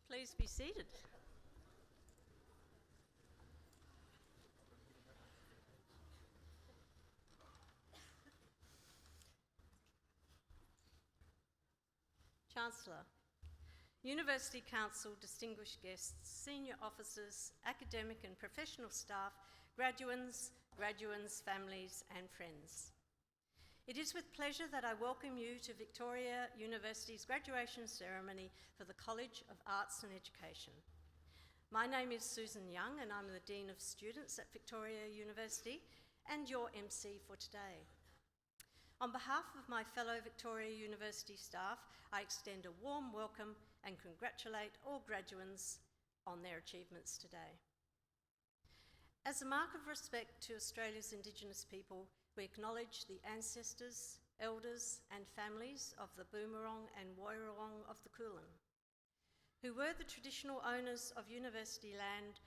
Please be seated. Chancellor, University Council, distinguished guests, senior officers, academic and professional staff, graduands, families and friends. It is with pleasure that I welcome you to Victoria University's graduation ceremony for the College of Arts and Education. My name is Susan Young and I'm the Dean of Students at Victoria University and your MC for today. On behalf of my fellow Victoria University staff, I extend a warm welcome and congratulate all graduands on their achievements today. As a mark of respect to Australia's Indigenous people, we acknowledge the ancestors, elders and families of the Boomerang and Woiwurrung of the Kulin, who were the traditional owners of university land.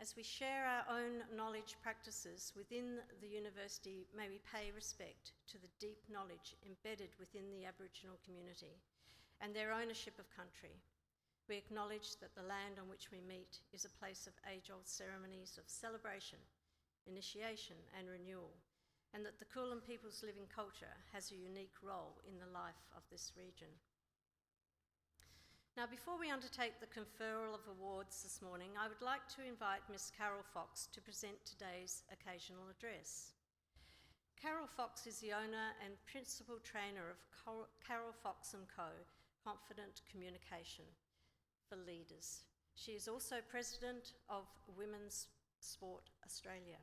As we share our own knowledge practices within the university, may we pay respect to the deep knowledge embedded within the Aboriginal community and their ownership of country. We acknowledge that the land on which we meet is a place of age-old ceremonies of celebration, initiation and renewal, and that the Kulin people's living culture has a unique role in the life of this region. Now, before we undertake the conferral of awards this morning, I would like to invite Ms. Carol Fox to present today's occasional address. Carol Fox is the owner and principal trainer of Carol Fox & Co. Confident Communication for Leaders. She is also president of Women's Sport Australia.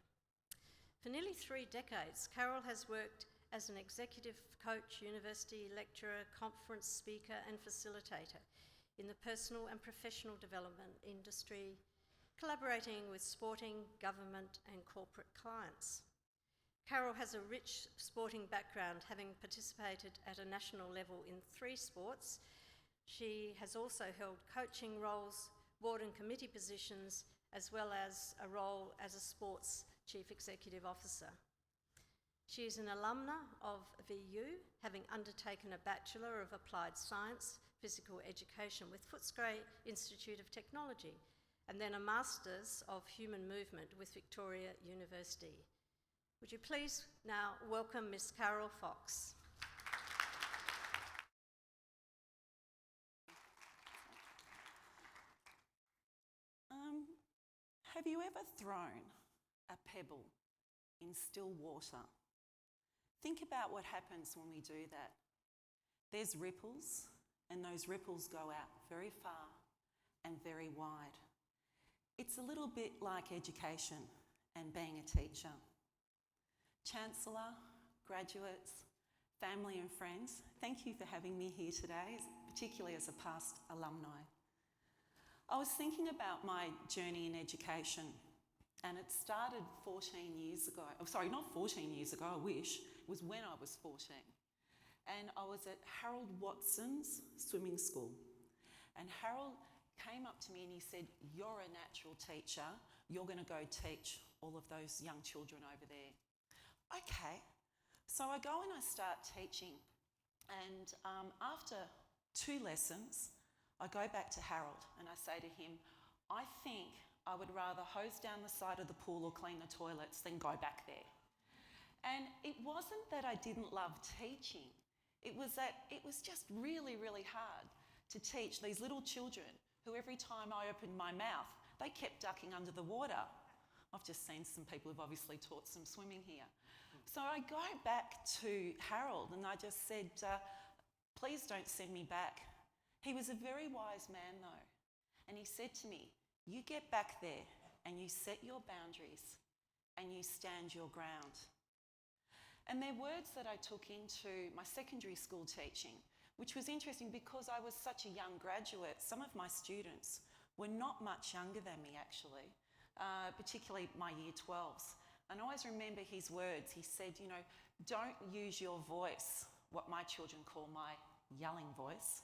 For nearly 3 decades, Carol has worked as an executive coach, university lecturer, conference speaker and facilitator in the personal and professional development industry, collaborating with sporting, government and corporate clients. Carol has a rich sporting background, having participated at a national level in 3 sports. She has also held coaching roles, board and committee positions, as well as a role as a sports Chief Executive Officer. She is an alumna of VU, having undertaken a Bachelor of Applied Science, Physical Education with Footscray Institute of Technology, and then a Masters of Human Movement with Victoria University. Would you please now welcome Ms. Carol Fox. Have you ever thrown a pebble in still water? Think about what happens when we do that. There's ripples, and those ripples go out very far and very wide. It's a little bit like education and being a teacher. Chancellor, graduates, family and friends, thank you for having me here today, particularly as a past alumni. I was thinking about my journey in education, and it started 14 years ago. Oh, sorry, not 14 years ago, I wish. It was when I was 14. And I was at Harold Watson's swimming school. And Harold came up to me and he said, "You're a natural teacher. You're going to go teach all of those young children over there." Okay. So I go and I start teaching. And after 2 lessons, I go back to Harold and I say to him, I think I would rather hose down the side of the pool or clean the toilets than go back there. And it wasn't that I didn't love teaching. It was that it was just really, really hard to teach these little children who every time I opened my mouth, they kept ducking under the water. I've just seen some people who've obviously taught some swimming here. So I go back to Harold and I just said, please don't send me back. He was a very wise man though. And he said to me, you get back there and you set your boundaries and you stand your ground. And they're words that I took into my secondary school teaching, which was interesting because I was such a young graduate. Some of my students were not much younger than me actually, particularly my year 12s. And I always remember his words. He said, you know, don't use your voice, what my children call my yelling voice.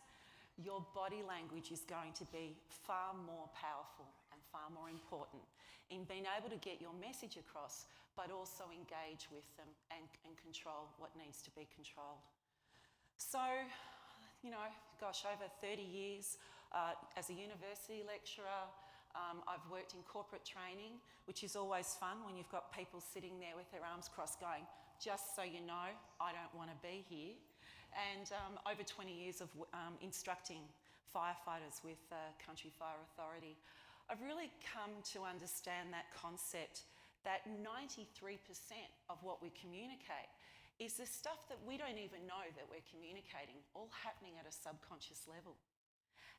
Your body language is going to be far more powerful and far more important in being able to get your message across, but also engage with them and control what needs to be controlled. So, you know, gosh, over 30 years as a university lecturer, I've worked in corporate training, which is always fun when you've got people sitting there with their arms crossed going, just so you know, I don't want to be here. And over 20 years of instructing firefighters with Country Fire Authority, I've really come to understand that concept that 93% of what we communicate is the stuff that we don't even know that we're communicating, all happening at a subconscious level.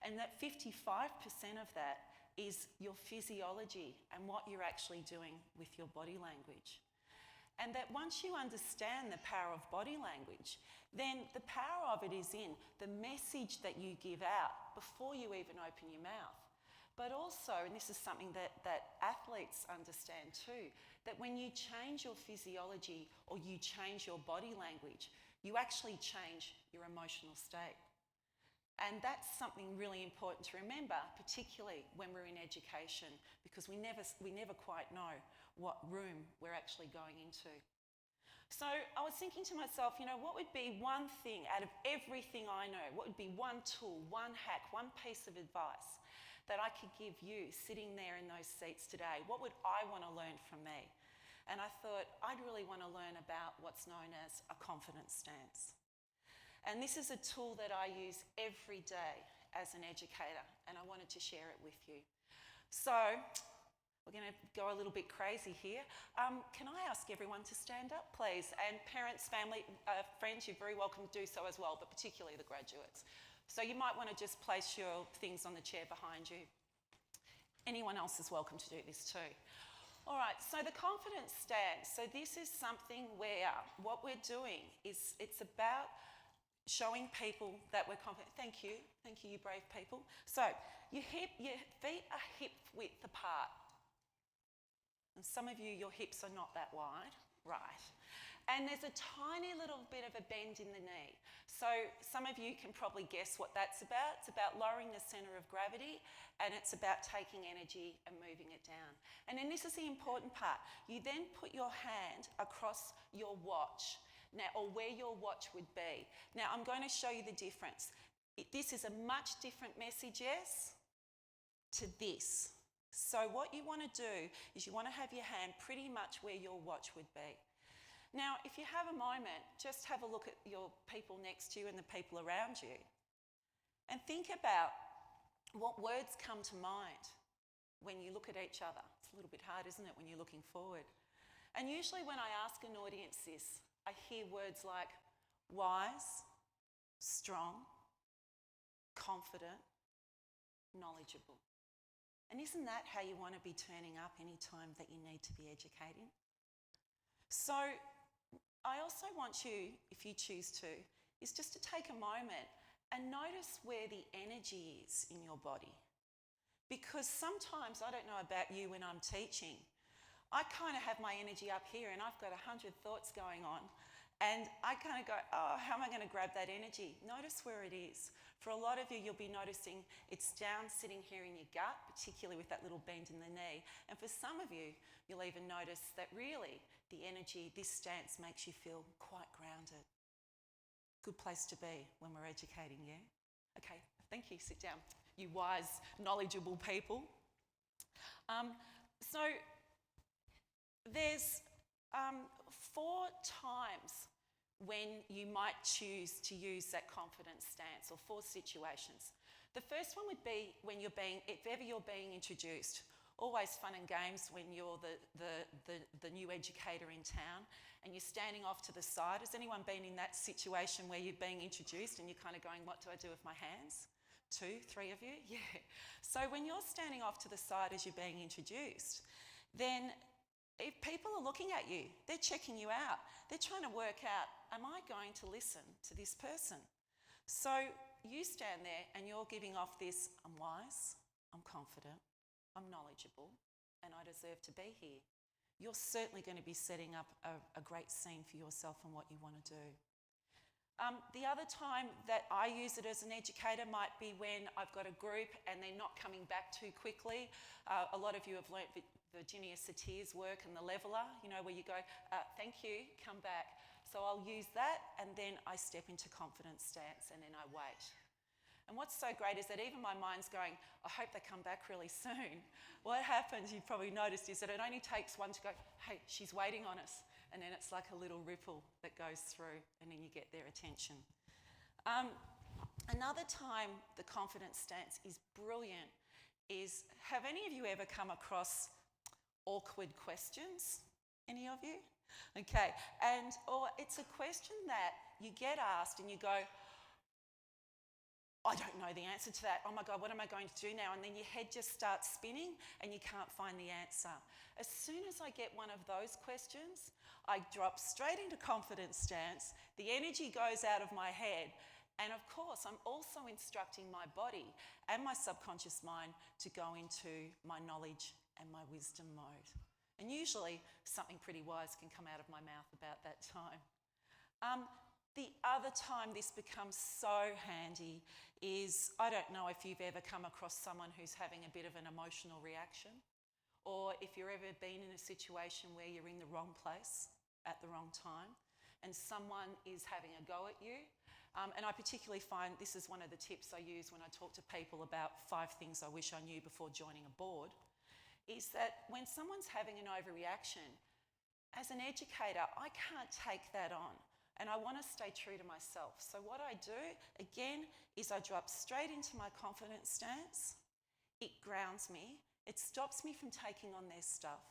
And that 55% of that is your physiology and what you're actually doing with your body language. And that once you understand the power of body language, then the power of it is in the message that you give out before you even open your mouth. But also, and this is something that athletes understand too, that when you change your physiology or you change your body language, you actually change your emotional state. And that's something really important to remember, particularly when we're in education, because we never quite know what room we're actually going into. So I was thinking to myself, you know, what would be one thing out of everything I know, what would be one tool, one hack, one piece of advice that I could give you sitting there in those seats today? What would I want to learn from me? And I thought I'd really want to learn about what's known as a confidence stance. And this is a tool that I use every day as an educator, and I wanted to share it with you. So we're going to go a little bit crazy here. Can I ask everyone to stand up, please? And parents, family, friends, you're very welcome to do so as well, but particularly the graduates. So you might want to just place your things on the chair behind you. Anyone else is welcome to do this too. All right, so the confidence stance. So this is something where what we're doing is it's about showing people that we're confident. Thank you, you brave people. So your feet are hip width apart. And some of you, your hips are not that wide, right? And there's a tiny little bit of a bend in the knee. So some of you can probably guess what that's about. It's about lowering the centre of gravity, and it's about taking energy and moving it down. And then this is the important part. You then put your hand across your watch, now, or where your watch would be. Now, I'm going to show you the difference. This is a much different message, yes, to this. So what you want to do is you want to have your hand pretty much where your watch would be. Now, if you have a moment, just have a look at your people next to you and the people around you and think about what words come to mind when you look at each other. It's a little bit hard, isn't it, when you're looking forward? And usually when I ask an audience this, I hear words like wise, strong, confident, knowledgeable. And isn't that how you want to be turning up any time that you need to be educating? So I also want you, if you choose to, is just to take a moment and notice where the energy is in your body. Because sometimes, I don't know about you when I'm teaching, I kind of have my energy up here and I've got 100 thoughts going on. And I kind of go, oh, how am I going to grab that energy? Notice where it is. For a lot of you, you'll be noticing it's down sitting here in your gut, particularly with that little bend in the knee. And for some of you, you'll even notice that really the energy, this stance makes you feel quite grounded. Good place to be when we're educating, yeah? Okay, thank you. Sit down. You wise, knowledgeable people. So there's 4 times when you might choose to use that confidence stance, or 4 situations. The first one would be when if ever you're being introduced. Always fun and games when you're the new educator in town and you're standing off to the side. Has anyone been in that situation where you're being introduced and you're kind of going, what do I do with my hands? 2, 3 of you? Yeah. So when you're standing off to the side as you're being introduced, then if people are looking at you, they're checking you out. They're trying to work out, am I going to listen to this person? So you stand there and you're giving off this, I'm wise, I'm confident, I'm knowledgeable, and I deserve to be here. You're certainly going to be setting up a great scene for yourself and what you want to do. The other time that I use it as an educator might be when I've got a group and they're not coming back too quickly. A lot of you have learnt Virginia Satir's work and the leveller, where you go, thank you, come back. So I'll use that and then I step into confidence stance and then I wait. And what's so great is that even my mind's going, I hope they come back really soon. What happens, you've probably noticed, is that it only takes one to go, hey, she's waiting on us. And then it's like a little ripple that goes through and then you get their attention. Another time the confidence stance is brilliant is, have any of you ever come across awkward questions? Any of you? Okay, or it's a question that you get asked and you go, I don't know the answer to that. Oh my God, what am I going to do now? And then your head just starts spinning and you can't find the answer. As soon as I get one of those questions, I drop straight into confidence stance. The energy goes out of my head. And of course, I'm also instructing my body and my subconscious mind to go into my knowledge and my wisdom mode. And usually something pretty wise can come out of my mouth about that time. The other time this becomes so handy is, I don't know if you've ever come across someone who's having a bit of an emotional reaction, or if you've ever been in a situation where you're in the wrong place at the wrong time and someone is having a go at you. And I particularly find this is one of the tips I use when I talk to people about 5 things I wish I knew before joining a board, is that when someone's having an overreaction, as an educator, I can't take that on. And I want to stay true to myself. So what I do, again, is I drop straight into my confidence stance. It grounds me. It stops me from taking on their stuff.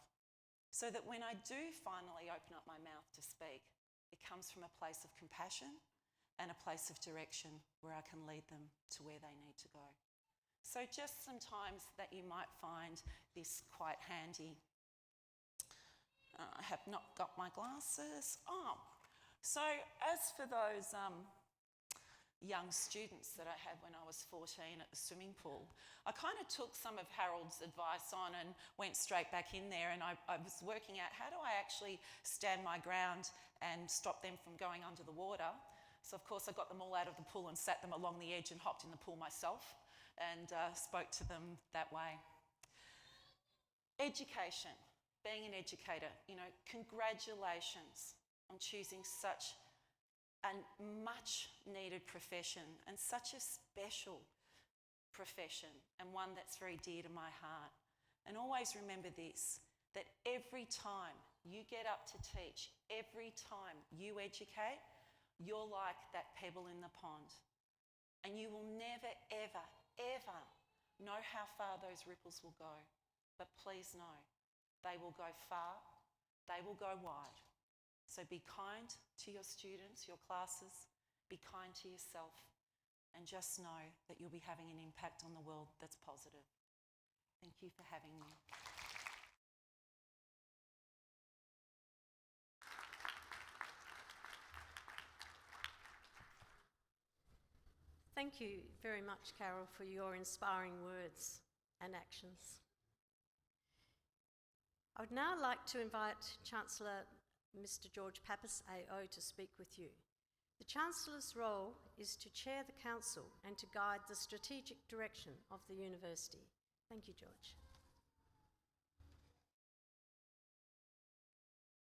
So that when I do finally open up my mouth to speak, it comes from a place of compassion and a place of direction where I can lead them to where they need to go. So just sometimes that you might find this quite handy. I have not got my glasses. So as for those young students that I had when I was 14 at the swimming pool, I kind of took some of Harold's advice on and went straight back in there, and I was working out, how do I actually stand my ground and stop them from going under the water? So of course I got them all out of the pool and sat them along the edge and hopped in the pool myself and spoke to them that way. Education, being an educator, congratulations on choosing such a much needed profession and such a special profession, and one that's very dear to my heart. And always remember this, that every time you get up to teach, every time you educate, you're like that pebble in the pond. And you will never, ever, ever know how far those ripples will go. But please know, they will go far, they will go wide. So be kind to your students, your classes, be kind to yourself, and just know that you'll be having an impact on the world that's positive. Thank you for having me. Thank you very much, Carol, for your inspiring words and actions. I would now like to invite Chancellor Mr. George Pappas, AO, to speak with you. The Chancellor's role is to chair the Council and to guide the strategic direction of the University. Thank you, George.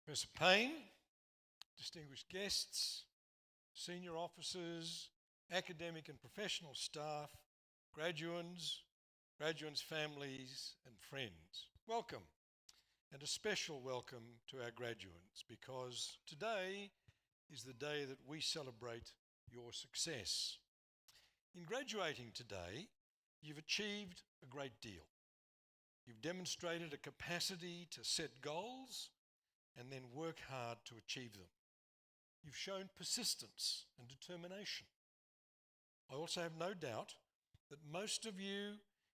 Professor Payne, distinguished guests, senior officers, academic and professional staff, graduands, graduates, families and friends, welcome, and a special welcome to our graduates, because today is the day that we celebrate your success. In graduating today, you've achieved a great deal. You've demonstrated a capacity to set goals and then work hard to achieve them. You've shown persistence and determination. I also have no doubt that most of you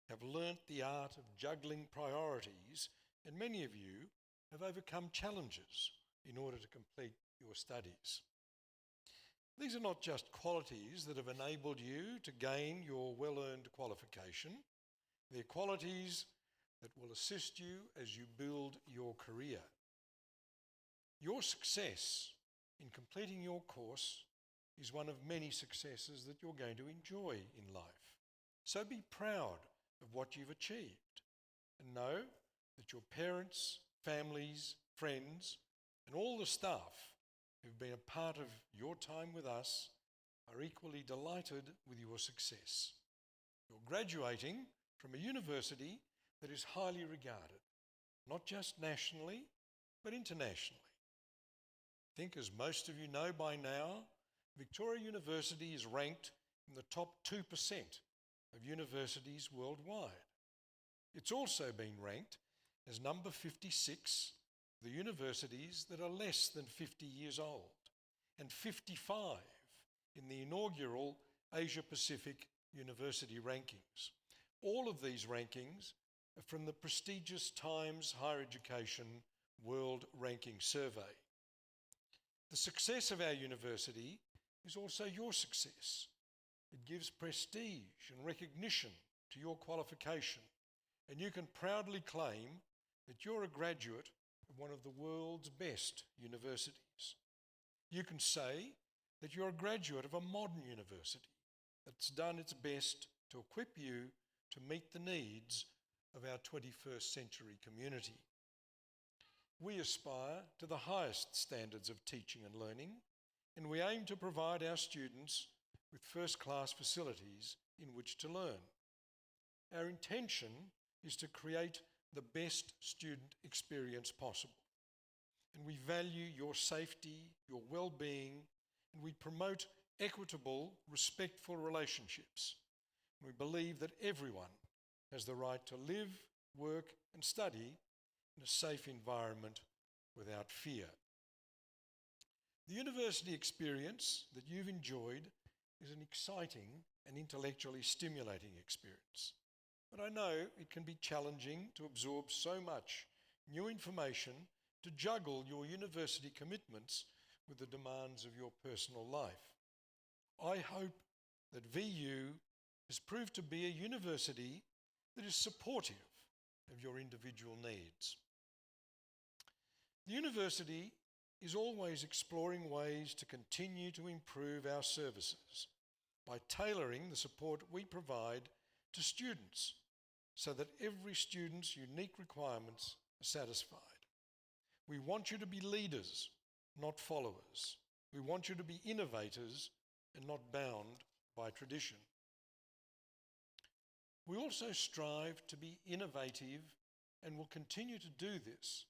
have learnt the art of juggling priorities, and many of you have overcome challenges in order to complete your studies. These are not just qualities that have enabled you to gain your well-earned qualification. They're qualities that will assist you as you build your career. Your success in completing your course is one of many successes that you're going to enjoy in life. So be proud of what you've achieved and know that your parents, families, friends, and all the staff who've been a part of your time with us are equally delighted with your success. You're graduating from a university that is highly regarded, not just nationally, but internationally. I think, as most of you know by now, Victoria University is ranked in the top 2% of universities worldwide. It's also been ranked as number 56 for the universities that are less than 50 years old, and 55 in the inaugural Asia Pacific University rankings. All of these rankings are from the prestigious Times Higher Education World Ranking Survey. The success of our university is also your success. It gives prestige and recognition to your qualification, and you can proudly claim that you're a graduate of one of the world's best universities. You can say that you're a graduate of a modern university that's done its best to equip you to meet the needs of our 21st century community. We aspire to the highest standards of teaching and learning, and we aim to provide our students with first-class facilities in which to learn. Our intention is to create the best student experience possible, and we value your safety, your well-being, and we promote equitable, respectful relationships. We believe that everyone has the right to live, work, and study in a safe environment without fear. The university experience that you've enjoyed is an exciting and intellectually stimulating experience. But I know it can be challenging to absorb so much new information, to juggle your university commitments with the demands of your personal life. I hope that VU has proved to be a university that is supportive of your individual needs. The university is always exploring ways to continue to improve our services by tailoring the support we provide to students so that every student's unique requirements are satisfied. We want you to be leaders, not followers. We want you to be innovators and not bound by tradition. We also strive to be innovative and will continue to do this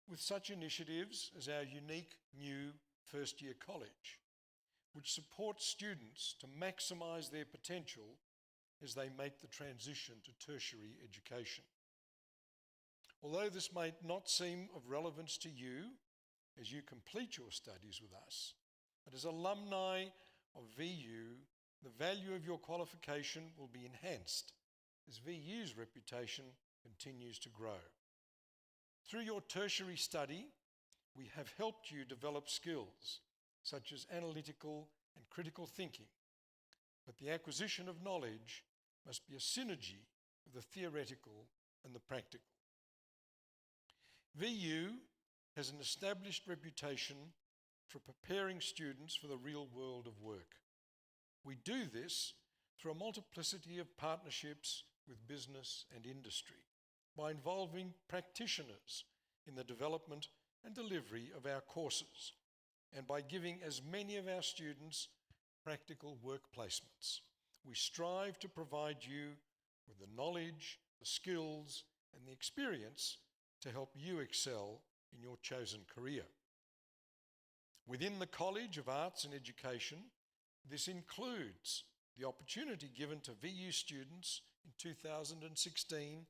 with such initiatives as our unique new first-year college, which supports students to maximise their potential as they make the transition to tertiary education. Although this might not seem of relevance to you as you complete your studies with us, but as alumni of VU, the value of your qualification will be enhanced as VU's reputation continues to grow. Through your tertiary study, we have helped you develop skills such as analytical and critical thinking, but the acquisition of knowledge must be a synergy of the theoretical and the practical. VU has an established reputation for preparing students for the real world of work. We do this through a multiplicity of partnerships with business and industry, by involving practitioners in the development and delivery of our courses, and by giving as many of our students practical work placements. We strive to provide you with the knowledge, the skills, and the experience to help you excel in your chosen career. Within the College of Arts and Education, this includes the opportunity given to VU students in 2016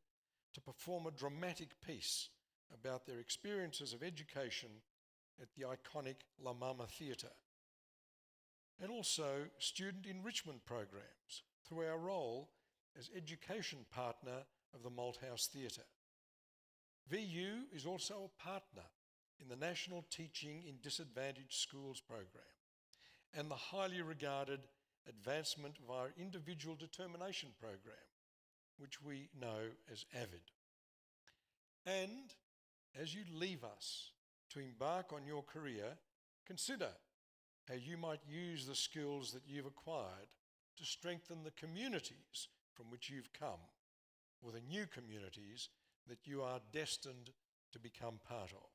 to perform a dramatic piece about their experiences of education at the iconic La Mama Theatre, and also student enrichment programs through our role as education partner of the Malthouse Theatre. VU is also a partner in the National Teaching in Disadvantaged Schools program and the highly regarded Advancement of our Individual Determination program, which we know as AVID. And as you leave us to embark on your career, consider how you might use the skills that you've acquired to strengthen the communities from which you've come, or the new communities that you are destined to become part of.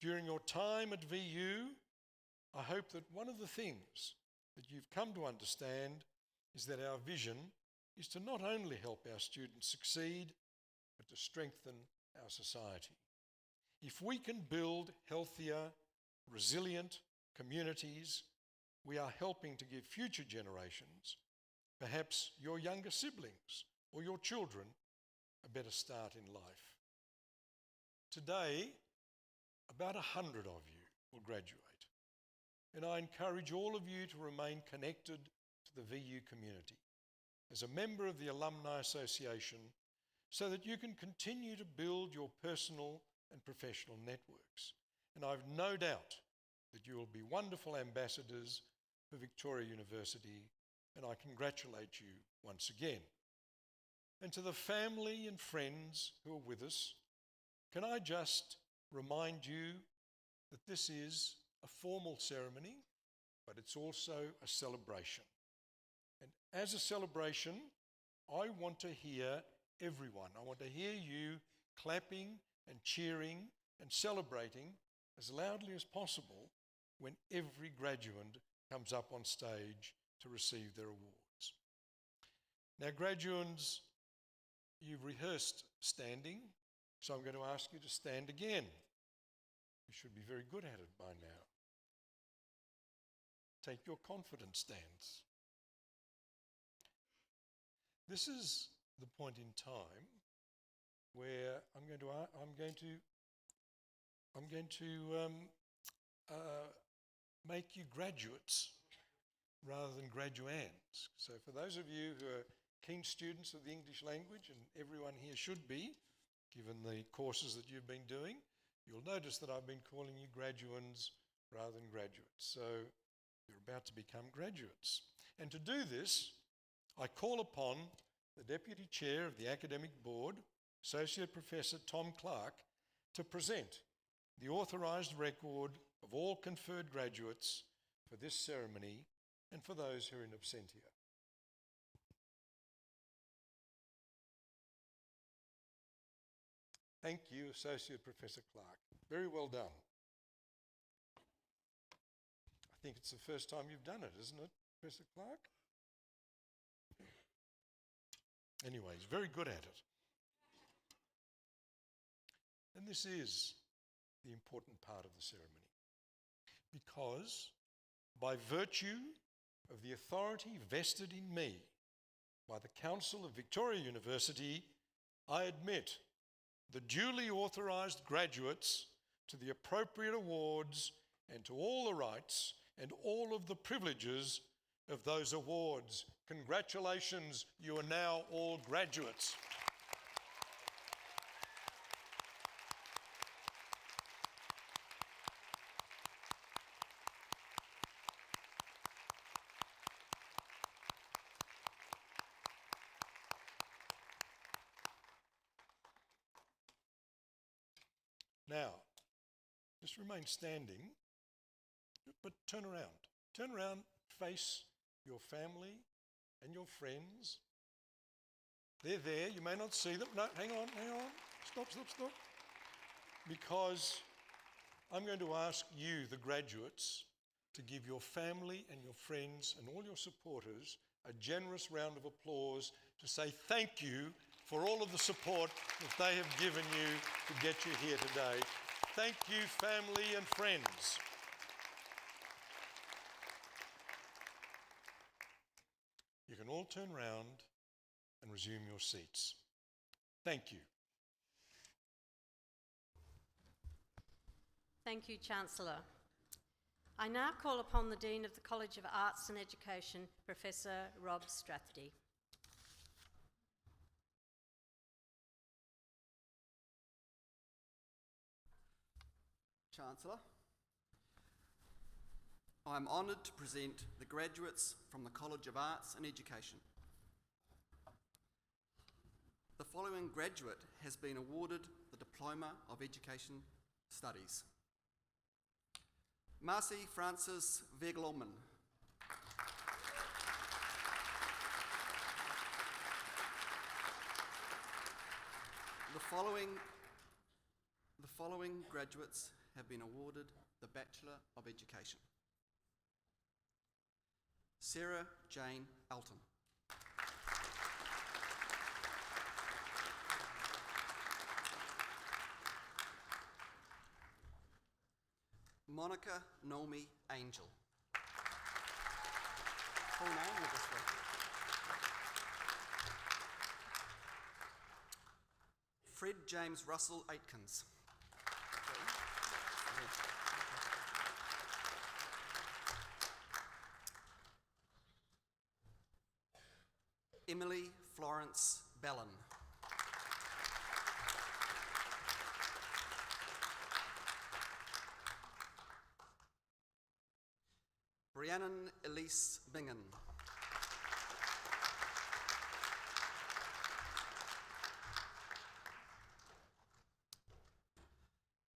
During your time at VU, I hope that one of the things that you've come to understand is that our vision is to not only help our students succeed, but to strengthen our society. If we can build healthier, resilient communities, we are helping to give future generations, perhaps your younger siblings or your children, a better start in life. Today, about 100 of you will graduate, and I encourage all of you to remain connected to the VU community as a member of the Alumni Association so that you can continue to build your personal and professional networks. And I've no doubt that you will be wonderful ambassadors for Victoria University, and I congratulate you once again. And to the family and friends who are with us, can I just remind you that this is a formal ceremony, but it's also a celebration. And as a celebration, I want to hear everyone. I want to hear you clapping and cheering and celebrating as loudly as possible when every graduate comes up on stage to receive their awards. Now, graduates, you've rehearsed standing, so I'm going to ask you to stand again. You should be very good at it by now. Take your confident stance. This is the point in time where I'm going to make you graduates rather than graduands. So for those of you who are keen students of the English language, and everyone here should be, given the courses that you've been doing, you'll notice that I've been calling you graduands rather than graduates. So you're about to become graduates. And to do this, I call upon the Deputy Chair of the Academic Board, Associate Professor Tom Clark, to present the authorised record of all conferred graduates for this ceremony and for those who are in absentia. Thank you, Associate Professor Clark. Very well done. I think it's the first time you've done it, isn't it, Professor Clark? Anyway, he's very good at it. And this is the important part of the ceremony, because by virtue of the authority vested in me by the Council of Victoria University, I admit the duly authorised graduates to the appropriate awards and to all the rights and all of the privileges of those awards. Congratulations, you are now all graduates. Now, just remain standing, but turn around. Turn around, face your family and your friends. They're there, you may not see them. No, hang on. Stop. Because I'm going to ask you, the graduates, to give your family and your friends and all your supporters a generous round of applause to say thank you for all of the support that they have given you to get you here today. Thank you, family and friends. You can all turn round and resume your seats. Thank you. Thank you, Chancellor. I now call upon the Dean of the College of Arts and Education, Professor Rob Strathdy. Chancellor, I am honoured to present the graduates from the College of Arts and Education. The following graduate has been awarded the Diploma of Education Studies. Marcy Frances Vegelman. The following graduates have been awarded the Bachelor of Education. Sarah Jane Alton. Monica Naomi Angel. Full name or just the... Fred James Russell Aitkins. Emily Florence Bellin. Rhiannon Elise Bingham.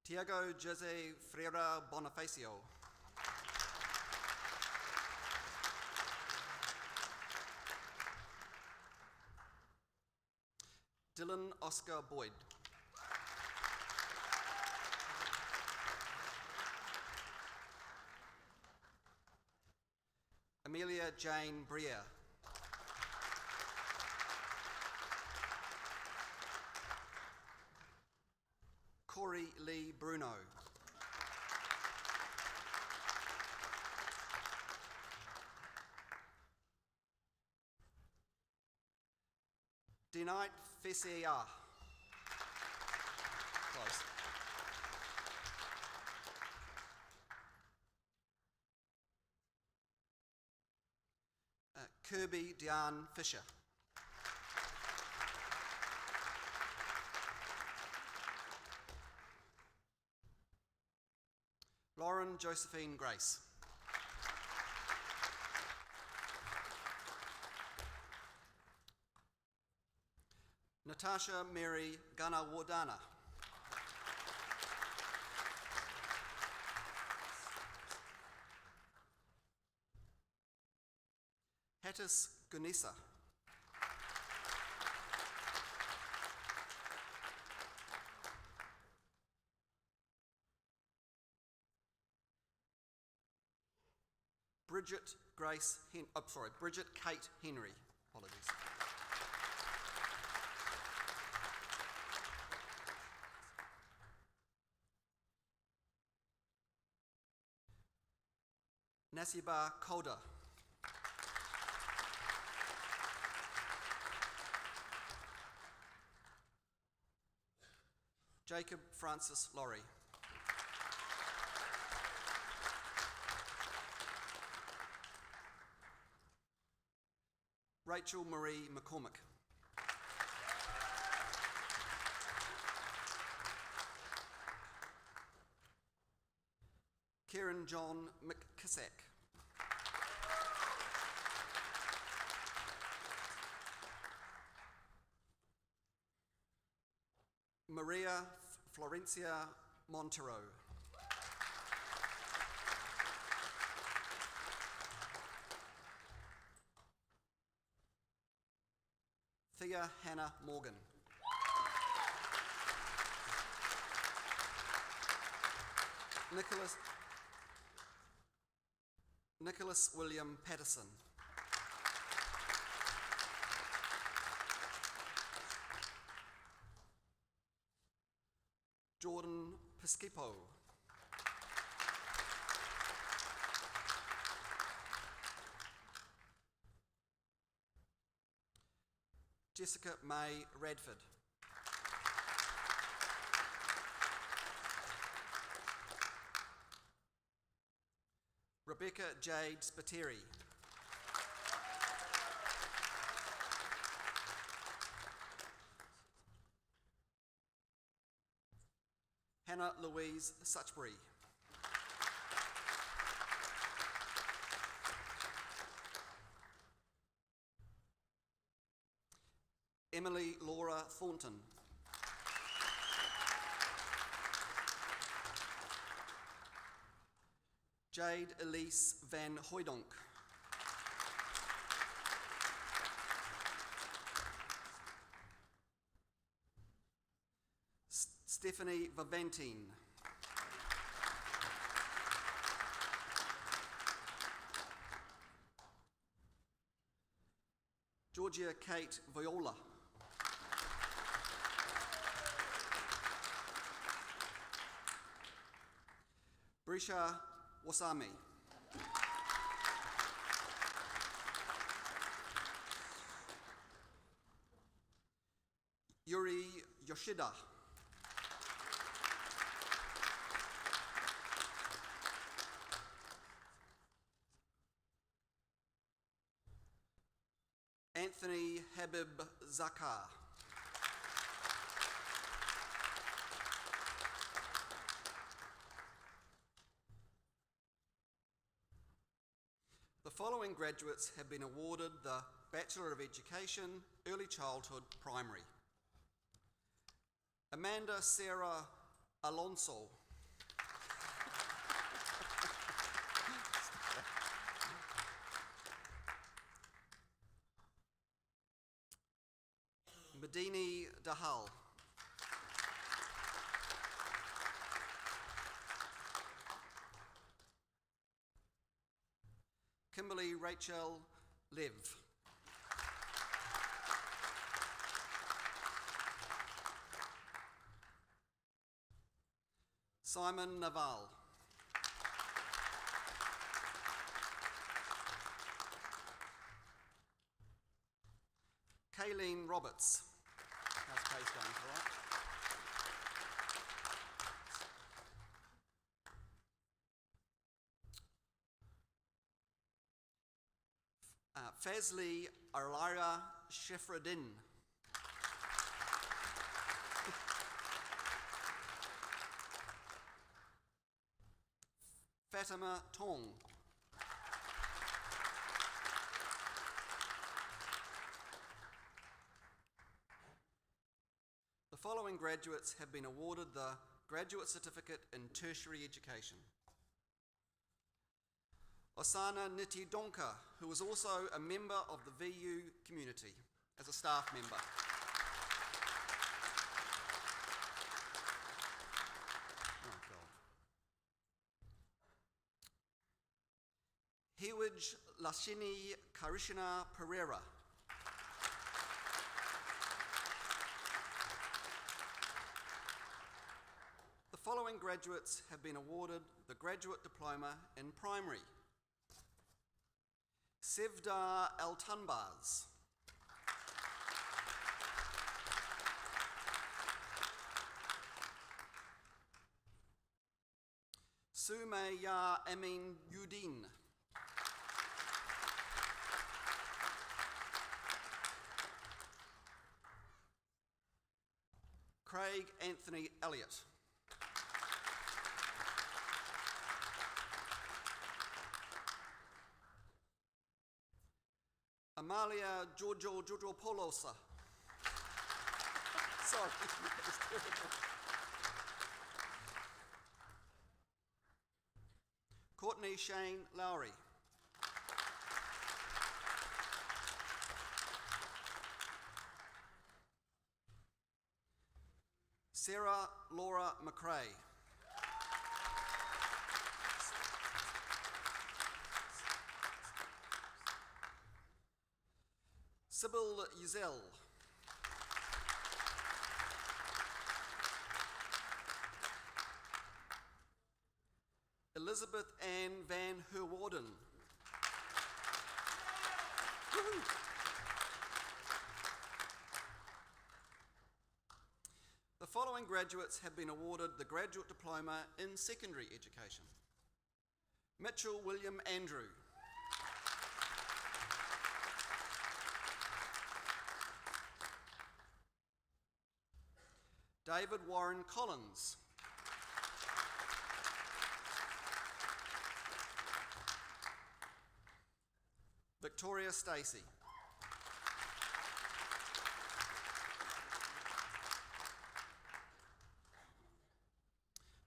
Tiago Jose Freira Bonifacio. Dylan Oscar Boyd. Amelia Jane Briere. Corey Lee Bruno. Denite Fessier. Close. Kirby Diane Fisher. Lauren Josephine Grace. Natasha Mary Ganawardana. Hattis Gunisa. Bridget Kate Henry. Apologies. Nasiba Koda. Jacob Francis Laurie. Rachel Marie McCormick. Kieran John McKissack. Maria Florencia Montero. Thea Hannah Morgan. Nicholas William Patterson. Piscopo. Jessica May Radford. Rebecca Jade Spiteri. Hannah Louise Suchbury. Emily Laura Thornton. Jade Elise Van Hooydonk. Stephanie Vivantine. Georgia Kate Viola. Brisha Wasami. Yuri Yoshida. Anthony Habib Zakar. The following graduates have been awarded the Bachelor of Education, Early Childhood Primary. Amanda Sarah Alonso. Medini Dahal. Kimberly Rachel Lev. Simon Naval. Kayleen Roberts. How's Kay's going? All right? Fazli Arlara Shefradin. Fatima Tong. The following graduates have been awarded the Graduate Certificate in Tertiary Education. Osana Niti Donka, who is also a member of the VU community as a staff member. Oh God. Hewij Lashini Karishna Pereira. The following graduates have been awarded the Graduate Diploma in Primary. Sevda Altanbaz. Sumaya Amin Udin. Craig Anthony Elliott. Amalia Giorgio Polosa. Sorry, that was terrible. Courtney Shane Lowry. Sarah Laura McRae. Sybil Uzel. Jan van Herwarden. The following graduates have been awarded the Graduate Diploma in Secondary Education. Mitchell William Andrew. David Warren Collins. Victoria Stacey.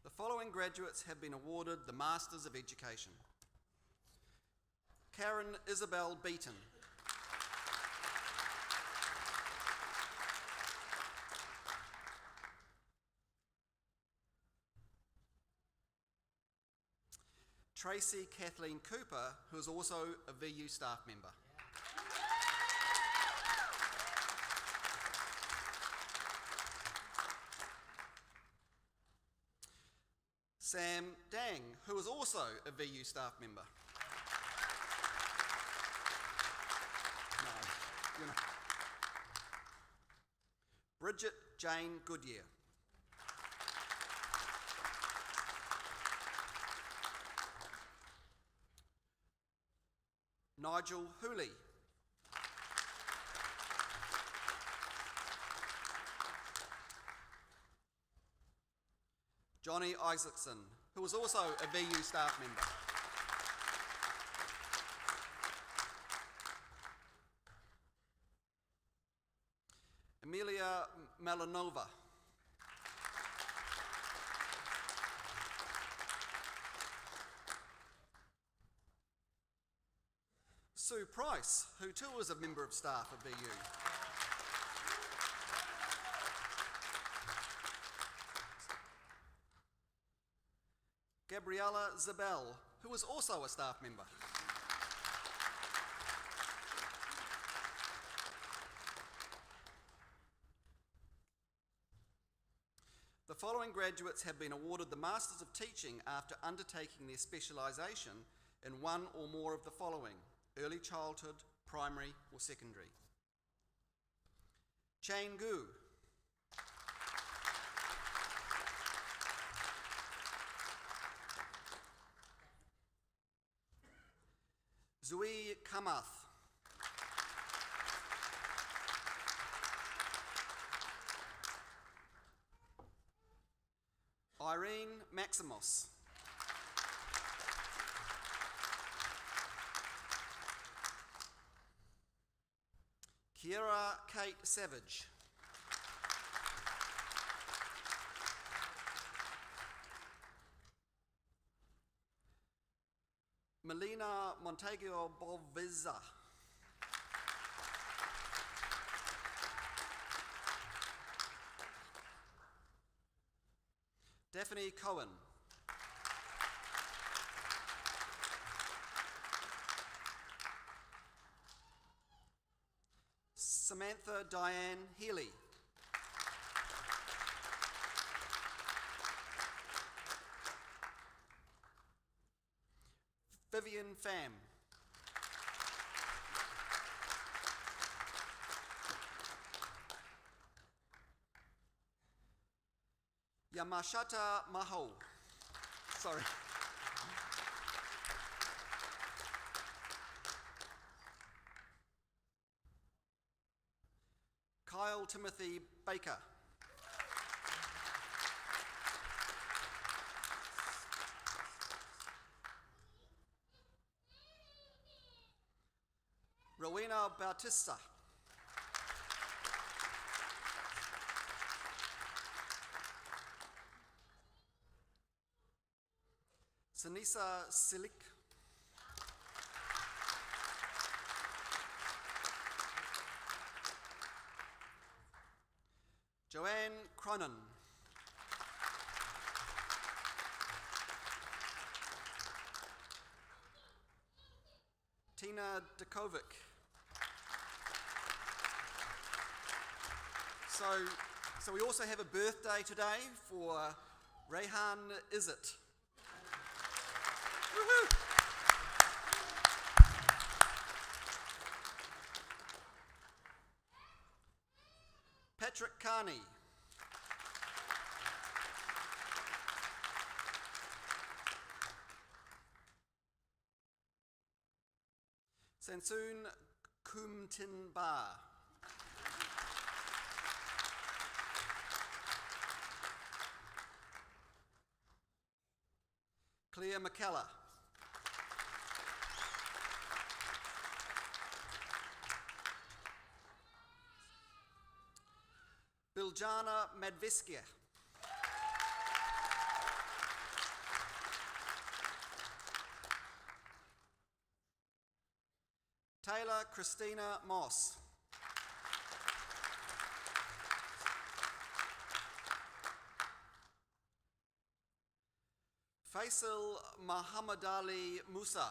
The following graduates have been awarded the Masters of Education. Karen Isabel Beaton. Tracy Kathleen Cooper, who is also a VU staff member. Sam Dang, who is also a VU staff member. No, you're not. Bridget Jane Goodyear. Nigel Hooley. Johnny Isaacson, who is also a VU staff member. Amelia Malinova. Sue Price, who too is a member of staff at VU. Gabriella Zabel, who is also a staff member. The following graduates have been awarded the Masters of Teaching after undertaking their specialisation in one or more of the following: early childhood, primary or secondary. Chain Gu. Zui Kamath. Irene Maximos. Kiera Kate Savage. Melina Montague Bovizza. Daphne Cohen. Samantha Diane Healy. Vivian Pham. Yamashita Maho. Sorry. Kyle Timothy Baker. Rowena Bautista. Sanisa Silik. Joanne Cronin. Tina Dakovic. So we also have a birthday today for Rehan Izzet. Patrick Carney. Sansoon Kumtin Bar. Claire McKellar. Biljana Madviskia. Taylor Christina Moss. Faisal Muhammad Ali Musa.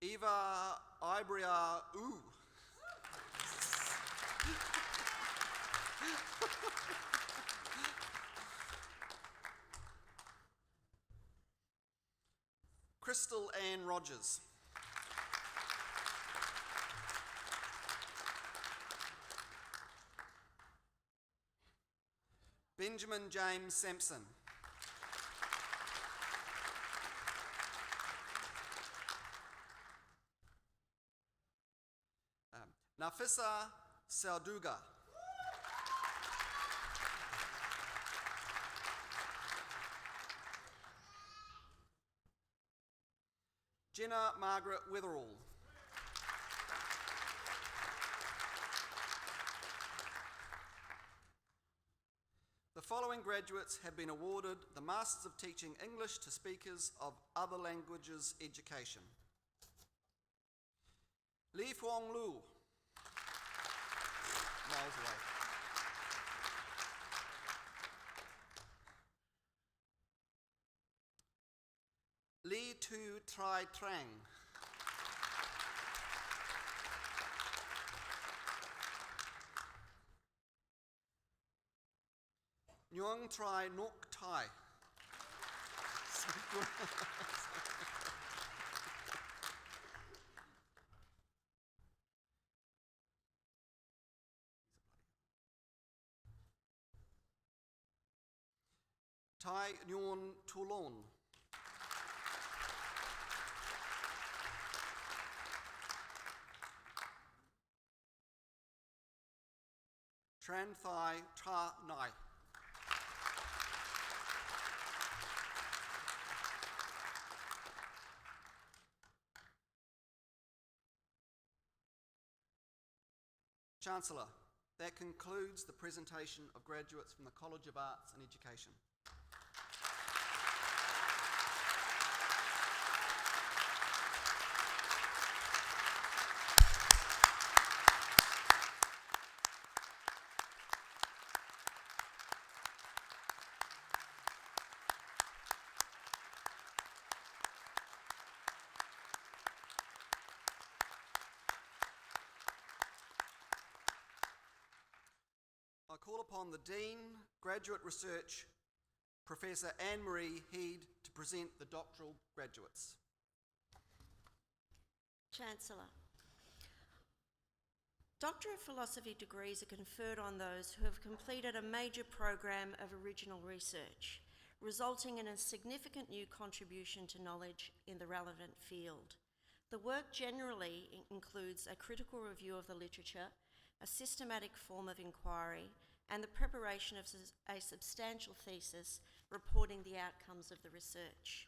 Eva Ibria U. Crystal Ann Rogers. Benjamin James Sampson. Nafisa Sauduga. Jenna Margaret Witherall. The following graduates have been awarded the Masters of Teaching English to Speakers of Other Languages Education. Li Fuang Lu. Miles away. Li Tu Tri Trang. Nguyen Tri Nok Tai. Tai Nguyen Toulon. Tran Thai Tra Nai. Chancellor, that concludes the presentation of graduates from the College of Arts and Education. I call upon the Dean, Graduate Research, Professor Anne-Marie Hede, to present the doctoral graduates. Chancellor, Doctor of Philosophy degrees are conferred on those who have completed a major program of original research, resulting in a significant new contribution to knowledge in the relevant field. The work generally includes a critical review of the literature, a systematic form of inquiry, and the preparation of a substantial thesis reporting the outcomes of the research.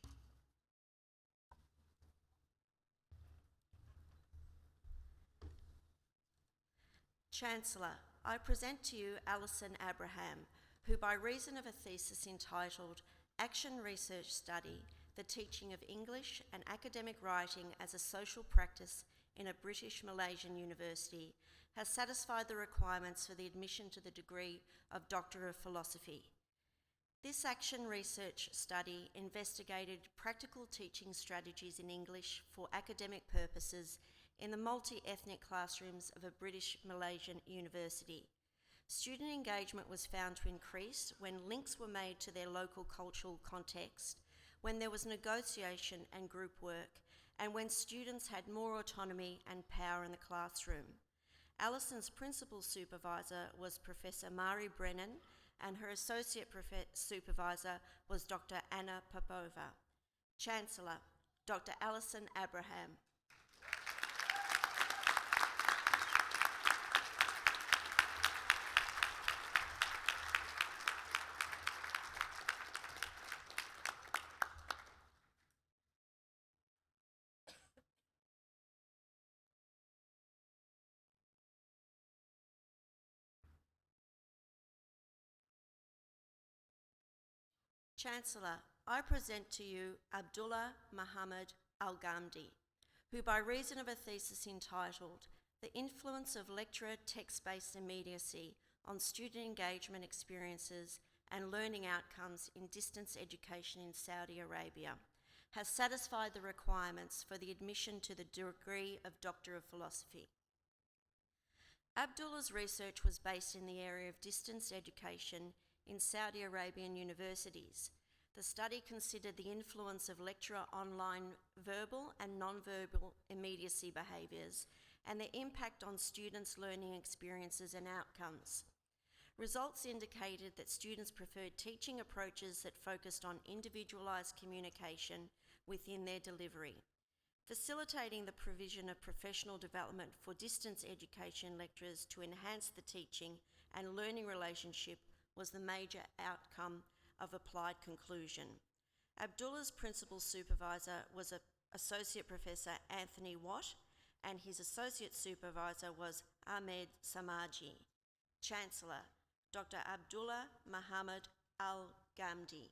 Chancellor, I present to you Alison Abraham, who by reason of a thesis entitled Action Research Study, the Teaching of English and Academic Writing as a Social Practice in a British Malaysian University, has satisfied the requirements for the admission to the degree of Doctor of Philosophy. This action research study investigated practical teaching strategies in English for academic purposes in the multi-ethnic classrooms of a British Malaysian university. Student engagement was found to increase when links were made to their local cultural context, when there was negotiation and group work, and when students had more autonomy and power in the classroom. Alison's principal supervisor was Professor Mari Brennan, and her associate supervisor was Dr. Anna Popova. Chancellor, Dr. Alison Abraham. Chancellor, I present to you Abdullah Muhammad Al-Ghamdi, who by reason of a thesis entitled The Influence of Lecturer Text-Based Immediacy on Student Engagement Experiences and Learning Outcomes in Distance Education in Saudi Arabia, has satisfied the requirements for the admission to the degree of Doctor of Philosophy. Abdullah's research was based in the area of distance education in Saudi Arabian universities. The study considered the influence of lecturer online verbal and non-verbal immediacy behaviours and their impact on students' learning experiences and outcomes. Results indicated that students preferred teaching approaches that focused on individualised communication within their delivery. Facilitating the provision of professional development for distance education lecturers to enhance the teaching and learning relationship was the major outcome of applied conclusion. Abdullah's principal supervisor was Associate Professor Anthony Watt, and his associate supervisor was Ahmed Samaji. Chancellor, Dr. Abdullah Muhammad Al-Ghamdi.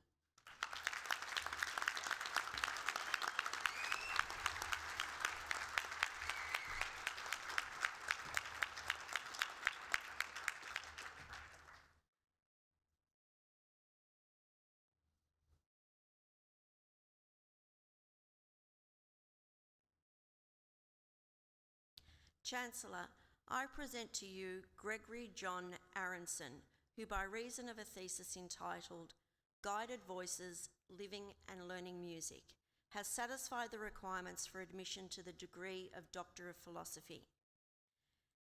Chancellor, I present to you Gregory John Aronson, who by reason of a thesis entitled Guided Voices, Living and Learning Music, has satisfied the requirements for admission to the degree of Doctor of Philosophy.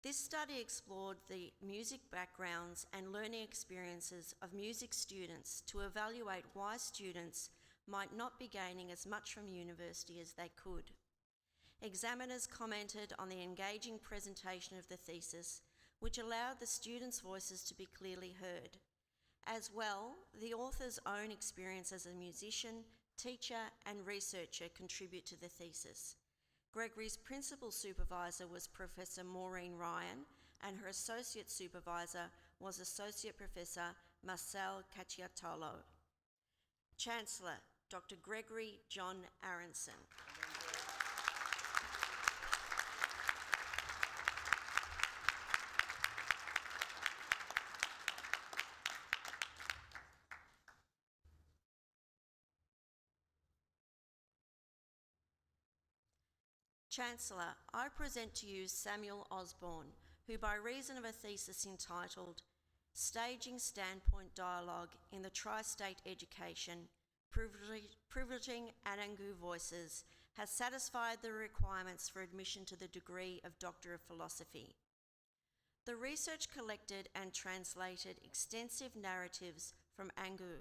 This study explored the music backgrounds and learning experiences of music students to evaluate why students might not be gaining as much from university as they could. Examiners commented on the engaging presentation of the thesis, which allowed the students' voices to be clearly heard. As well, the author's own experience as a musician, teacher, and researcher contribute to the thesis. Gregory's principal supervisor was Professor Maureen Ryan, and her associate supervisor was Associate Professor Marcel Cacciatolo. Chancellor, Dr. Gregory John Aronson. Chancellor, I present to you Samuel Osborne, who by reason of a thesis entitled Staging Standpoint Dialogue in the Tri-State Education, Privileging Anangu Voices, has satisfied the requirements for admission to the degree of Doctor of Philosophy. The research collected and translated extensive narratives from Angu,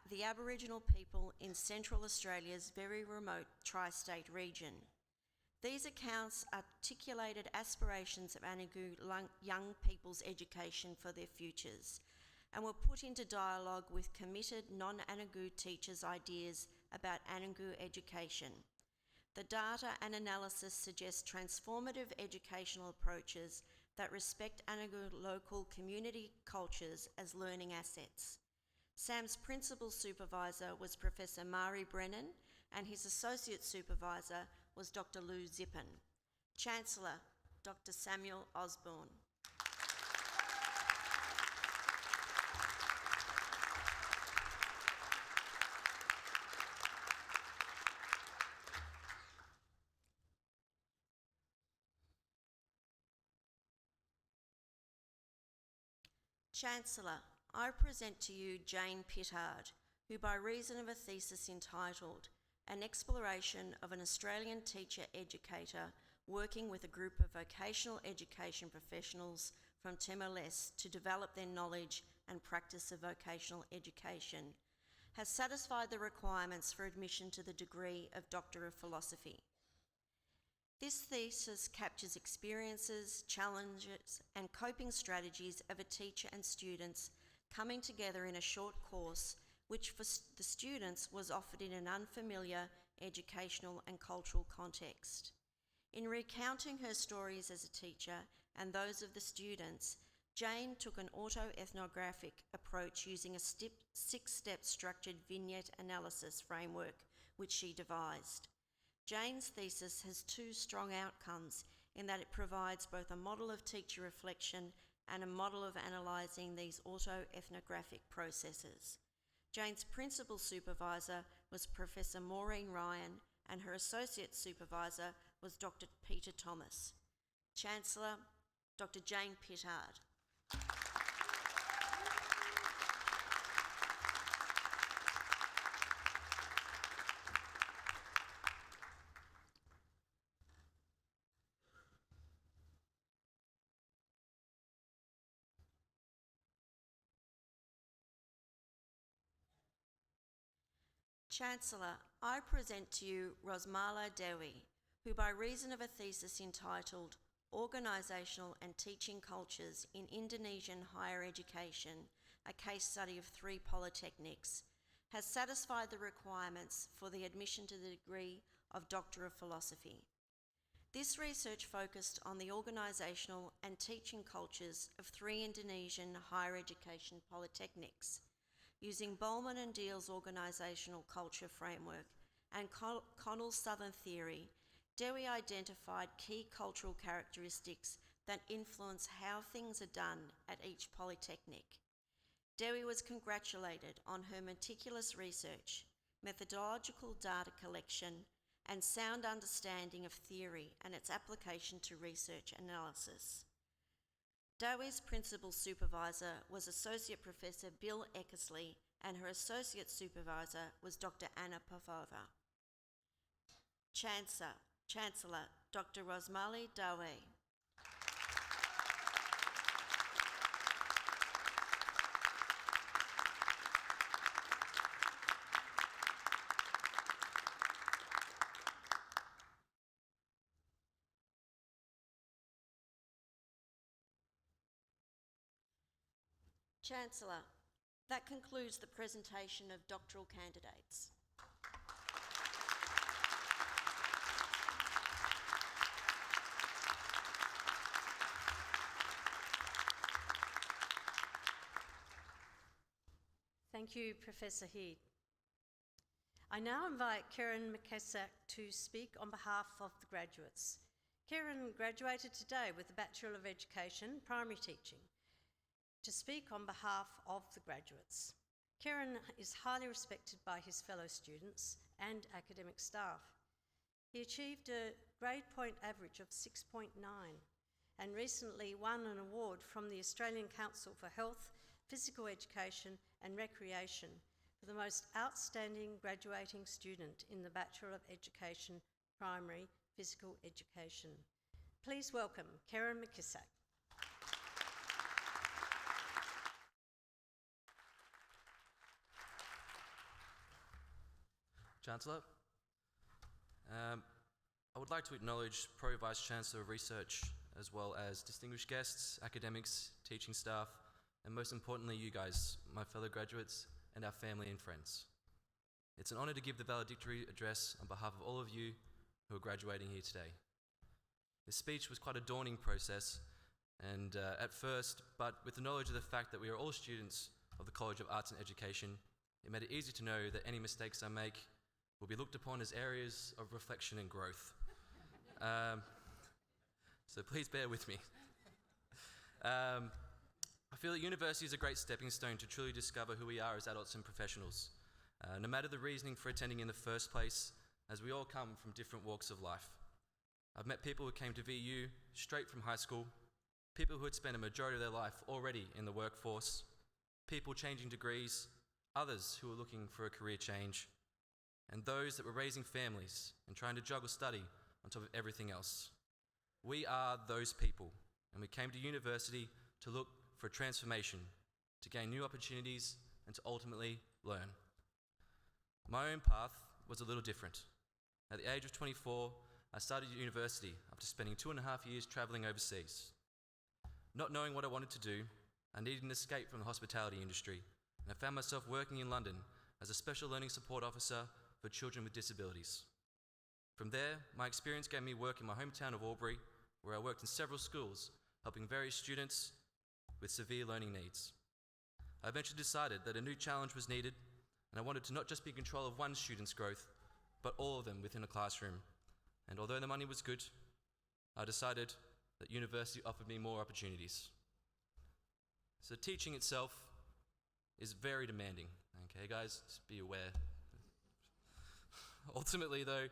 the Aboriginal people in Central Australia's very remote tri-state region. These accounts articulated aspirations of Anangu young people's education for their futures and were put into dialogue with committed non-Anangu teachers' ideas about Anangu education. The data and analysis suggest transformative educational approaches that respect Anangu local community cultures as learning assets. SAM's principal supervisor was Professor Mari Brennan, and his associate supervisor was Dr. Lou Zippen. Chancellor, Dr. Samuel Osborne. Chancellor, I present to you Jane Pittard, who by reason of a thesis entitled An Exploration of an Australian Teacher Educator working with a group of vocational education professionals from Timor-Leste to develop their knowledge and practice of vocational education, has satisfied the requirements for admission to the degree of Doctor of Philosophy. This thesis captures experiences, challenges, and coping strategies of a teacher and students coming together in a short course, which for the students was offered in an unfamiliar educational and cultural context. In recounting her stories as a teacher and those of the students, Jane took an autoethnographic approach using a six-step structured vignette analysis framework which she devised. Jane's thesis has two strong outcomes in that it provides both a model of teacher reflection and a model of analysing these autoethnographic processes. Jane's principal supervisor was Professor Maureen Ryan, and her associate supervisor was Dr. Peter Thomas. Chancellor, Dr. Jane Pittard. Chancellor, I present to you Rosmala Dewi, who by reason of a thesis entitled Organisational and Teaching Cultures in Indonesian Higher Education, a case study of 3 polytechnics, has satisfied the requirements for the admission to the degree of Doctor of Philosophy. This research focused on the organisational and teaching cultures of 3 Indonesian higher education polytechnics. Using Bowman and Deal's organisational culture framework and Connell's Southern theory, Dewi identified key cultural characteristics that influence how things are done at each polytechnic. Dewi was congratulated on her meticulous research, methodological data collection, and sound understanding of theory and its application to research analysis. Dewi's principal supervisor was Associate Professor Bill Eckersley, and her associate supervisor was Dr. Anna Pavova. Chancellor, Dr. Rosmali Dewi. Chancellor, that concludes the presentation of doctoral candidates. Thank you, Professor Hede. I now invite Kieran McKissack to speak on behalf of the graduates. Kieran graduated today with a Bachelor of Education, Primary Teaching, to speak on behalf of the graduates. Kieran is highly respected by his fellow students and academic staff. He achieved a grade point average of 6.9 and recently won an award from the Australian Council for Health, Physical Education and Recreation for the most outstanding graduating student in the Bachelor of Education, Primary Physical Education. Please welcome Kieran McKissack. Chancellor, I would like to acknowledge Pro Vice Chancellor of Research, as well as distinguished guests, academics, teaching staff, and most importantly you guys, my fellow graduates, and our family and friends. It's an honour to give the valedictory address on behalf of all of you who are graduating here today. This speech was quite a daunting process, and at first, but with the knowledge of the fact that we are all students of the College of Arts and Education, it made it easy to know that any mistakes I make will be looked upon as areas of reflection and growth. So please bear with me. I feel that university is a great stepping stone to truly discover who we are as adults and professionals, no matter the reasoning for attending in the first place, as we all come from different walks of life. I've met people who came to VU straight from high school, people who had spent a majority of their life already in the workforce, people changing degrees, others who were looking for a career change, and those that were raising families and trying to juggle study on top of everything else. We are those people, and we came to university to look for a transformation, to gain new opportunities, and to ultimately learn. My own path was a little different. At the age of 24, I started university after spending 2.5 years travelling overseas. Not knowing what I wanted to do, I needed an escape from the hospitality industry, and I found myself working in London as a special learning support officer for children with disabilities. From there, my experience gave me work in my hometown of Albury, where I worked in several schools, helping various students with severe learning needs. I eventually decided that a new challenge was needed, and I wanted to not just be in control of one student's growth, but all of them within a classroom. And although the money was good, I decided that university offered me more opportunities. So teaching itself is very demanding, okay guys, just be aware. Ultimately though,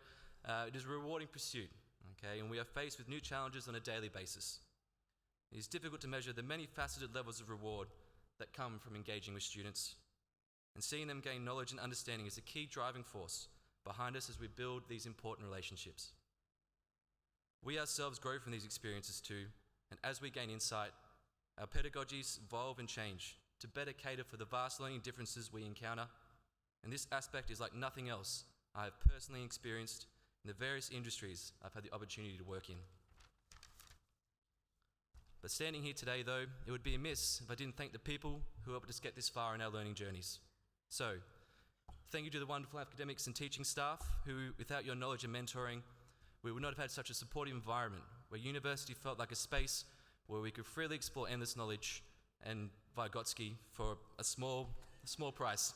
it is a rewarding pursuit, okay, and we are faced with new challenges on a daily basis. It is difficult to measure the many faceted levels of reward that come from engaging with students, and seeing them gain knowledge and understanding is a key driving force behind us as we build these important relationships. We ourselves grow from these experiences too, and as we gain insight, our pedagogies evolve and change to better cater for the vast learning differences we encounter, and this aspect is like nothing else I have personally experienced in the various industries I've had the opportunity to work in. But standing here today though, it would be amiss if I didn't thank the people who helped us get this far in our learning journeys. So, thank you to the wonderful academics and teaching staff who, without your knowledge and mentoring, we would not have had such a supportive environment where university felt like a space where we could freely explore endless knowledge and Vygotsky for a small price.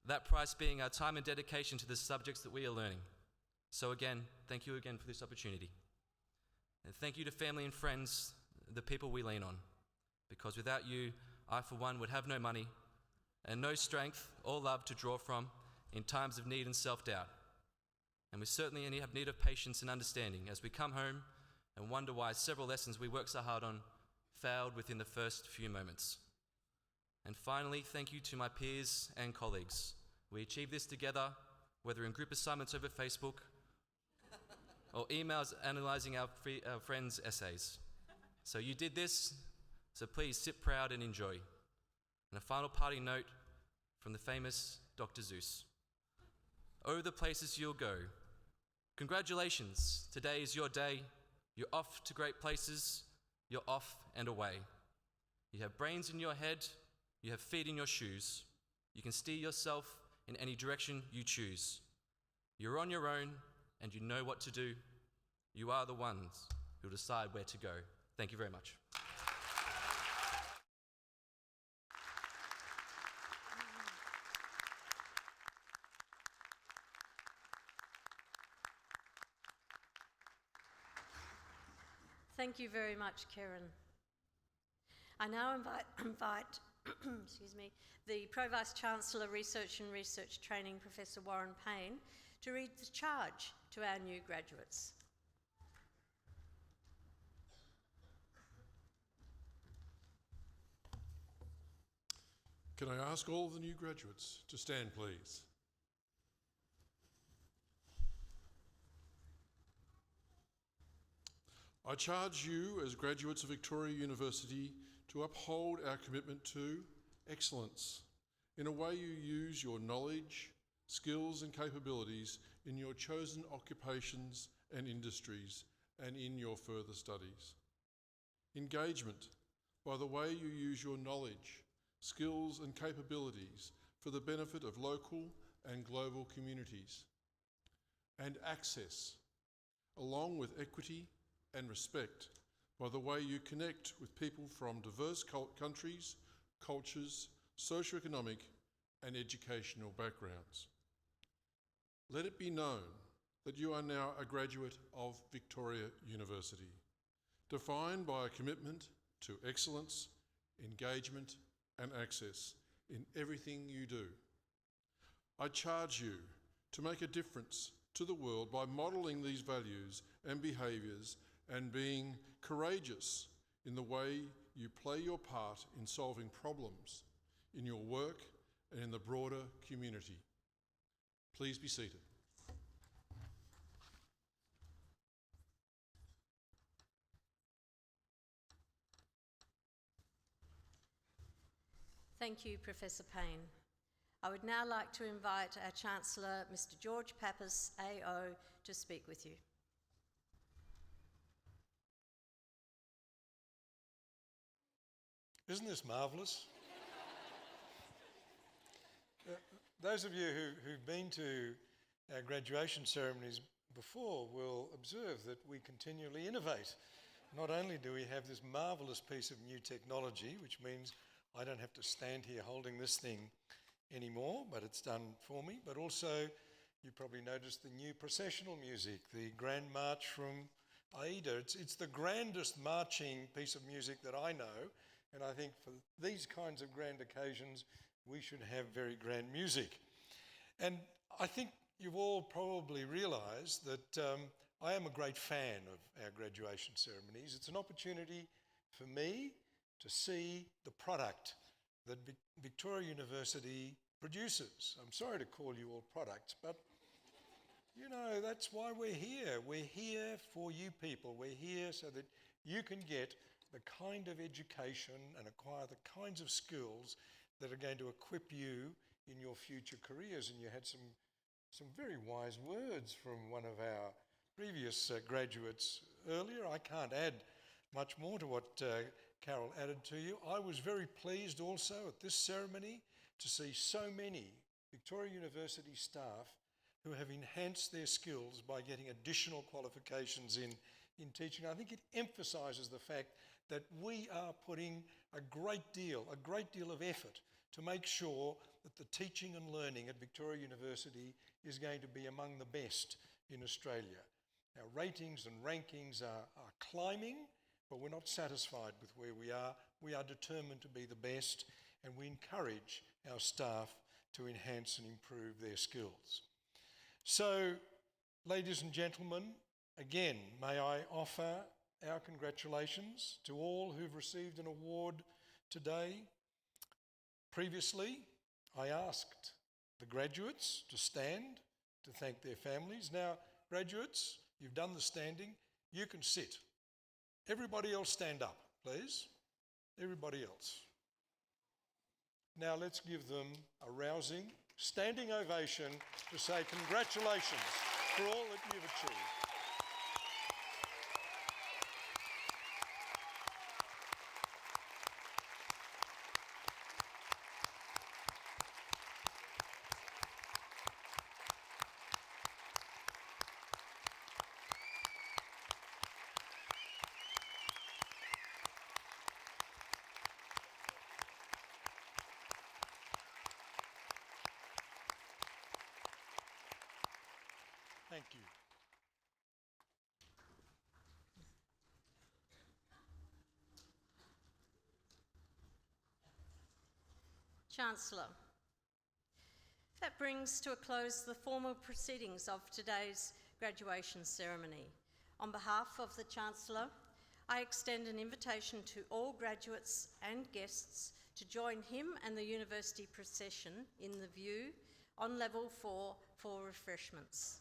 That price being our time and dedication to the subjects that we are learning. So again, thank you again for this opportunity. And thank you to family and friends, the people we lean on. Because without you, I for one would have no money and no strength or love to draw from in times of need and self-doubt. And we certainly have need of patience and understanding as we come home and wonder why several lessons we worked so hard on failed within the first few moments. And finally, thank you to my peers and colleagues. We achieved this together, whether in group assignments over Facebook or emails analysing our friends' essays. So you did this, so please sit proud and enjoy. And a final parting note from the famous Dr. Zeus. Oh, the places you'll go. Congratulations, today is your day. You're off to great places. You're off and away. You have brains in your head. You have feet in your shoes. You can steer yourself in any direction you choose. You're on your own and you know what to do. You are the ones who decide where to go. Thank you very much. Thank you very much, Kieran. I now invite excuse me, the Pro-Vice Chancellor, Research and Research Training, Professor Warren Payne, to read the charge to our new graduates. Can I ask all of the new graduates to stand, please? I charge you as graduates of Victoria University to uphold our commitment to excellence in a way you use your knowledge, skills and capabilities in your chosen occupations and industries and in your further studies. Engagement by the way you use your knowledge, skills and capabilities for the benefit of local and global communities. And access, along with equity and respect, by the way you connect with people from diverse countries, cultures, socioeconomic and educational backgrounds. Let it be known that you are now a graduate of Victoria University, defined by a commitment to excellence, engagement and access in everything you do. I charge you to make a difference to the world by modelling these values and behaviours and being courageous in the way you play your part in solving problems in your work and in the broader community. Please be seated. Thank you, Professor Payne. I would now like to invite our Chancellor, Mr. George Pappas, AO, to speak with you. Isn't this marvellous? Those of you who've been to our graduation ceremonies before will observe that we continually innovate. Not only do we have this marvellous piece of new technology, which means I don't have to stand here holding this thing anymore, but it's done for me, but also you probably noticed the new processional music, the Grand March from Hede. It's the grandest marching piece of music that I know, and I think for these kinds of grand occasions, we should have very grand music. And I think you've all probably realised that I am a great fan of our graduation ceremonies. It's an opportunity for me to see the product that Victoria University produces. I'm sorry to call you all products, but you know, that's why we're here. We're here for you people. We're here so that you can get the kind of education and acquire the kinds of skills that are going to equip you in your future careers. And you had some very wise words from one of our previous graduates earlier. I can't add much more to what Carol added to you. I was very pleased also at this ceremony to see so many Victoria University staff who have enhanced their skills by getting additional qualifications in teaching. I think it emphasises the fact that we are putting a great deal of effort to make sure that the teaching and learning at Victoria University is going to be among the best in Australia. Our ratings and rankings are climbing, but we're not satisfied with where we are. We are determined to be the best, and we encourage our staff to enhance and improve their skills. So, ladies and gentlemen, again, may I offer our congratulations to all who've received an award today. Previously, I asked the graduates to stand to thank their families. Now, graduates, you've done the standing, you can sit. Everybody else stand up, please. Everybody else. Now let's give them a rousing standing ovation to say congratulations for all that you've achieved. Thank you. Chancellor, that brings to a close the formal proceedings of today's graduation ceremony. On behalf of the Chancellor, I extend an invitation to all graduates and guests to join him and the university procession in the view on level 4 for refreshments.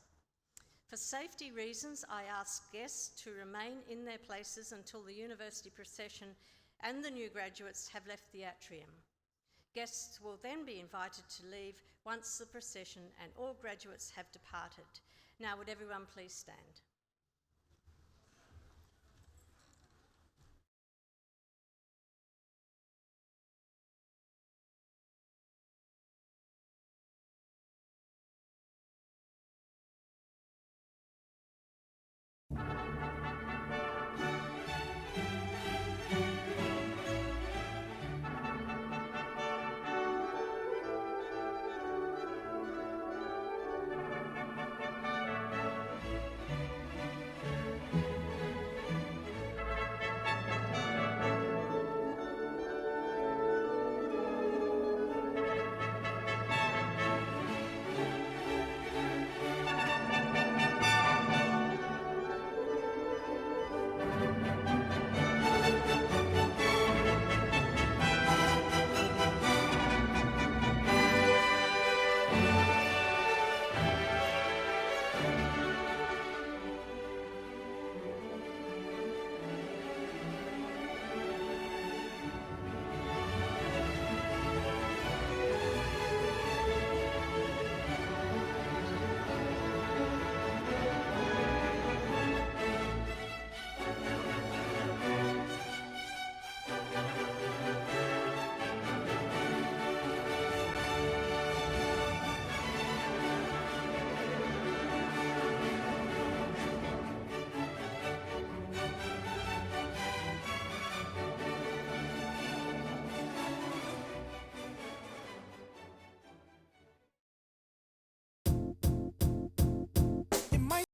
For safety reasons, I ask guests to remain in their places until the university procession and the new graduates have left the atrium. Guests will then be invited to leave once the procession and all graduates have departed. Now, would everyone please stand?